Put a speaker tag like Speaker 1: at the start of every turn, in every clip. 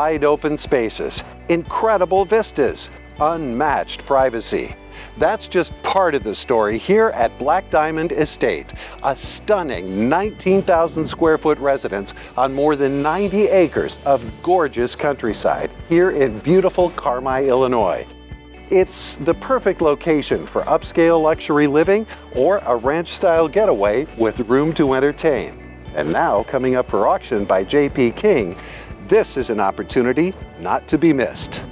Speaker 1: wide open spaces, incredible vistas, unmatched privacy. That's just part of the story here at Black Diamond Estate, a stunning 19,000 square foot residence on more than 90 acres of gorgeous countryside here in beautiful Carmi, Illinois. It's the perfect location for upscale luxury living or a ranch-style getaway with room to entertain. And now, coming up for auction by J.P. King, this is an opportunity not to be missed.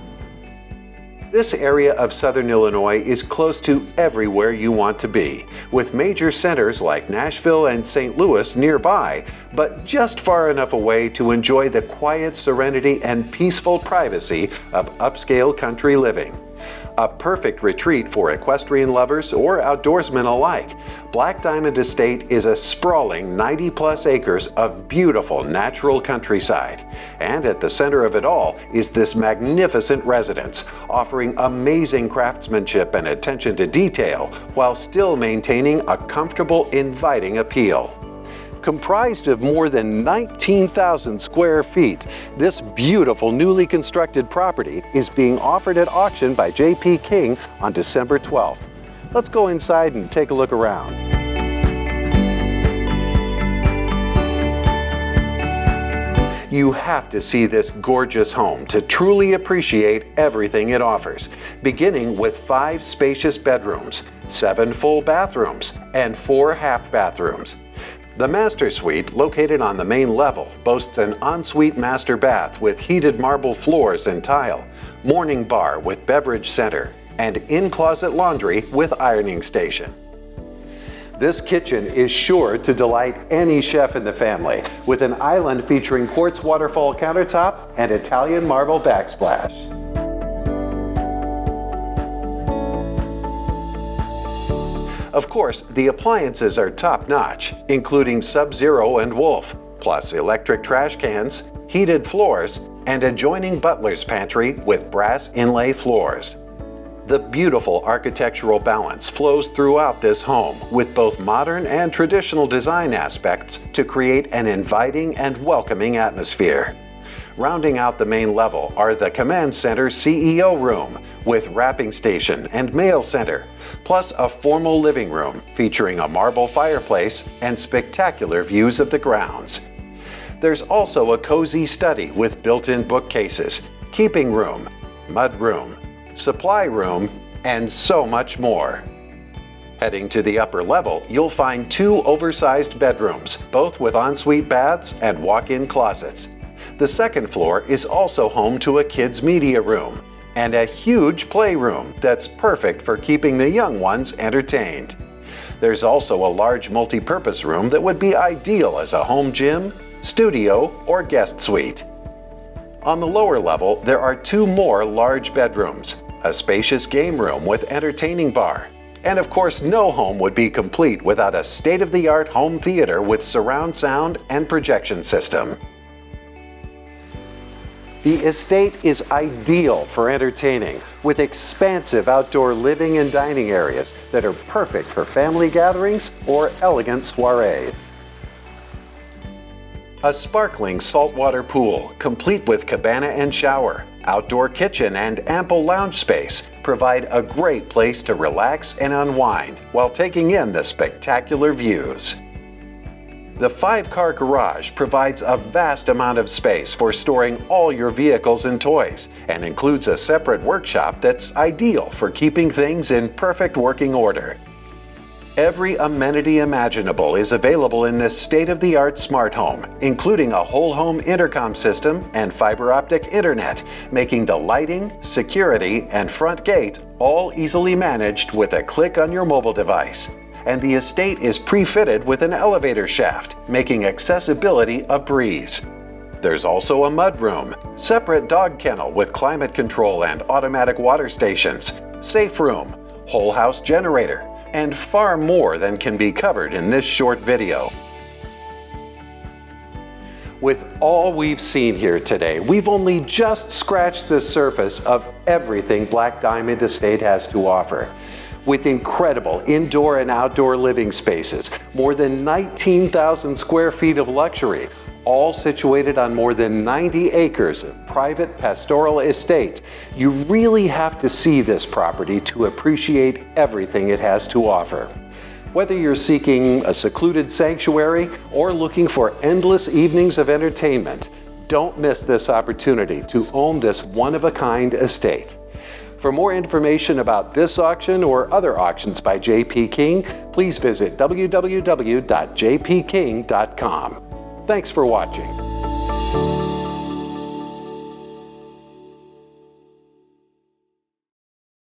Speaker 1: This area of southern Illinois is close to everywhere you want to be, with major centers like Nashville and St. Louis nearby, but just far enough away to enjoy the quiet serenity and peaceful privacy of upscale country living. A perfect retreat for equestrian lovers or outdoorsmen alike, Black Diamond Estate is a sprawling 90-plus acres of beautiful natural countryside. And at the center of it all is this magnificent residence, offering amazing craftsmanship and attention to detail while still maintaining a comfortable, inviting appeal. Comprised of more than 19,000 square feet, this beautiful newly constructed property is being offered at auction by J.P. King on December 12th. Let's go inside and take a look around. You have to see this gorgeous home to truly appreciate everything it offers, beginning with 5 spacious bedrooms, 7 full bathrooms, and 4 half bathrooms. The master suite, located on the main level, boasts an ensuite master bath with heated marble floors and tile, morning bar with beverage center, and in-closet laundry with ironing station. This kitchen is sure to delight any chef in the family, with an island featuring quartz waterfall countertop and Italian marble backsplash. Of course, the appliances are top-notch, including Sub-Zero and Wolf, plus electric trash cans, heated floors, and adjoining butler's pantry with brass inlay floors. The beautiful architectural balance flows throughout this home, with both modern and traditional design aspects to create an inviting and welcoming atmosphere. Rounding out the main level are the Command Center CEO room with wrapping station and mail center, plus a formal living room featuring a marble fireplace and spectacular views of the grounds. There's also a cozy study with built-in bookcases, keeping room, mud room, supply room, and so much more. Heading to the upper level, you'll find 2 oversized bedrooms, both with ensuite baths and walk-in closets. The second floor is also home to a kids' media room and a huge playroom that's perfect for keeping the young ones entertained. There's also a large multi-purpose room that would be ideal as a home gym, studio, or guest suite. On the lower level, there are 2 more large bedrooms, a spacious game room with entertaining bar, and of course no home would be complete without a state-of-the-art home theater with surround sound and projection system. The estate is ideal for entertaining, with expansive outdoor living and dining areas that are perfect for family gatherings or elegant soirees. A sparkling saltwater pool, complete with cabana and shower, outdoor kitchen, and ample lounge space provide a great place to relax and unwind while taking in the spectacular views. The 5-car garage provides a vast amount of space for storing all your vehicles and toys, and includes a separate workshop that's ideal for keeping things in perfect working order. Every amenity imaginable is available in this state-of-the-art smart home, including a whole home intercom system and fiber optic internet, making the lighting, security, and front gate all easily managed with a click on your mobile device. And the estate is pre-fitted with an elevator shaft, making accessibility a breeze. There's also a mud room, separate dog kennel with climate control and automatic water stations, safe room, whole house generator, and far more than can be covered in this short video. With all we've seen here today, we've only just scratched the surface of everything Black Diamond Estate has to offer. With incredible indoor and outdoor living spaces, more than 19,000 square feet of luxury, all situated on more than 90 acres of private pastoral estate. You really have to see this property to appreciate everything it has to offer. Whether you're seeking a secluded sanctuary or looking for endless evenings of entertainment, don't miss this opportunity to own this one-of-a-kind estate. For more information about this auction or other auctions by J.P. King, please visit www.jpking.com. Thanks for watching.